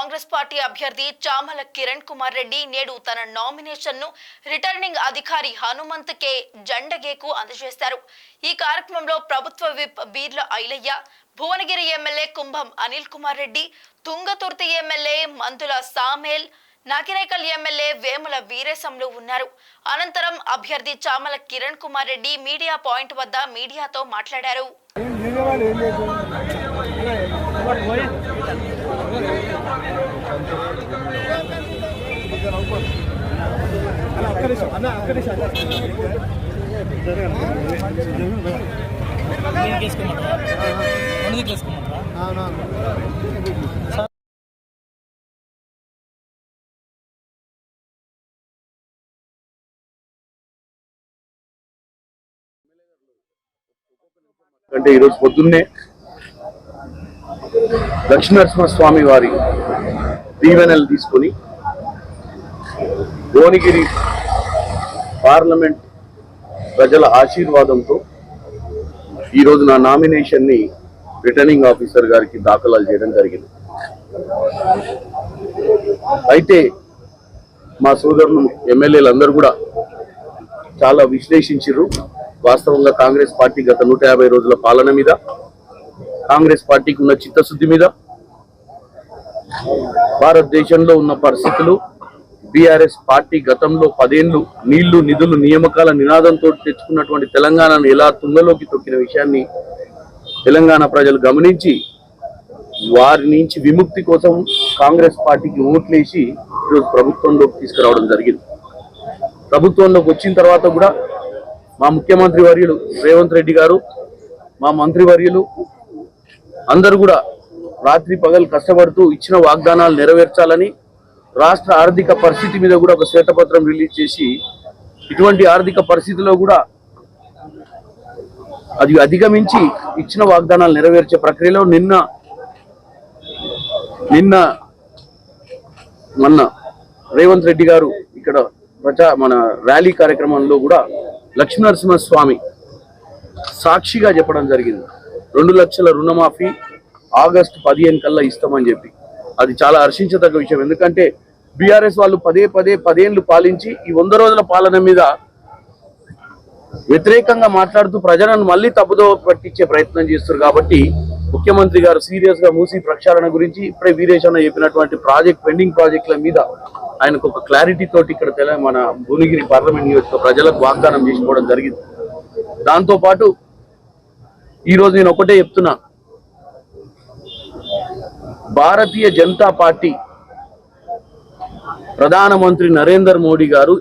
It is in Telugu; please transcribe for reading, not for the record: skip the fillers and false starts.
కాంగ్రెస్ పార్టీ అభ్యర్థి చామల కిరణ్ కుమార్ రెడ్డి నేడు తన నామినేషన్ ను రిటర్నింగ్ అధికారి హనుమంత్ కే జండగేకు అందజేశారు. ఈ కార్యక్రమంలో ప్రభుత్వ విప్ బీర్ల ఐలయ్య, భువనగిరి ఎమ్మెల్యే కుంభం అనిల్ కుమార్ రెడ్డి, తుంగతుర్తి ఎమ్మెల్యే మందుల సామేల్, నాకిరేకల్ ఎమ్మెల్యే వేముల వీరేశంలు ఉన్నారు. అనంతరం అభ్యర్థి చామల కిరణ్ కుమార్ రెడ్డి మీడియా పాయింట్ వద్ద మీడియాతో మాట్లాడారు. అంటే ఈరోజు పొద్దున్నే లక్ష్మీనరసింహస్వామి వారి దీవెనలు తీసుకొని భువనగిరి పార్లమెంట్ ప్రజల ఆశీర్వాదంతో ఈరోజు నా నామినేషన్ని రిటర్నింగ్ ఆఫీసర్ గారికి దాఖలు చేయడం జరిగింది. అయితే మా సోదరులు ఎమ్మెల్యేలు అందరూ కూడా చాలా విశ్లేషించారు. వాస్తవంగా కాంగ్రెస్ పార్టీ గత 150 రోజుల పాలన మీద, కాంగ్రెస్ పార్టీకి ఉన్న చిత్తశుద్ధి మీద, భారతదేశంలో ఉన్న పరిస్థితులు, బీఆర్ఎస్ పార్టీ గతంలో 10 ఏళ్లు నీళ్లు నిధులు నియామకాల నినాదంతో తెచ్చుకున్నటువంటి తెలంగాణను ఎలా తుంగలోకి తొక్కిన విషయాన్ని తెలంగాణ ప్రజలు గమనించి వారి నుంచి విముక్తి కోసం కాంగ్రెస్ పార్టీకి ఓట్లేసి ఈరోజు ప్రభుత్వంలోకి తీసుకురావడం జరిగింది. ప్రభుత్వంలోకి వచ్చిన తర్వాత కూడా మా ముఖ్యమంత్రి వర్యులు రేవంత్ రెడ్డి గారు, మా మంత్రివర్యులు అందరూ కూడా రాత్రి పగలు కష్టపడుతూ ఇచ్చిన వాగ్దానాలు నెరవేర్చాలని రాష్ట్ర ఆర్థిక పరిస్థితి మీద కూడా ఒక శ్వేతపత్రం రిలీజ్ చేసి ఇటువంటి ఆర్థిక పరిస్థితిలో కూడా అది అధిగమించి ఇచ్చిన వాగ్దానాలు నెరవేర్చే ప్రక్రియలో మొన్న రేవంత్ రెడ్డి గారు ఇక్కడ మన ర్యాలీ కార్యక్రమంలో కూడా లక్ష్మీనరసింహస్వామి సాక్షిగా చెప్పడం జరిగింది. 2 లక్షల రుణమాఫీ ఆగస్టు 15 కల్లా ఇస్తామని చెప్పి. అది చాలా హర్షించదగ్గ విషయం. ఎందుకంటే బీఆర్ఎస్ వాళ్ళు 10 ఏళ్లు పాలించి ఈ 100 రోజుల పాలన మీద వ్యతిరేకంగా మాట్లాడుతూ ప్రజలను మళ్ళీ తప్పుదో పట్టించే ప్రయత్నం చేస్తారు. కాబట్టి ముఖ్యమంత్రి గారు సీరియస్ గా మూసీ ప్రక్షాళన గురించి ఇప్పుడే వీరేశన్న చెప్పినటువంటి పెండింగ్ ప్రాజెక్టుల మీద ఆయనకు ఒక క్లారిటీ తోటి ఇక్కడ మన భువనగిరి పార్లమెంట్ నియోజక ప్రజలకు వాగ్దానం చేసుకోవడం జరిగింది. దాంతో పాటు ఈరోజు నేను ఒకటే చెప్తున్నా, భారతీయ జనతా పార్టీ ప్రధానమంత్రి నరేంద్ర మోడీ గారు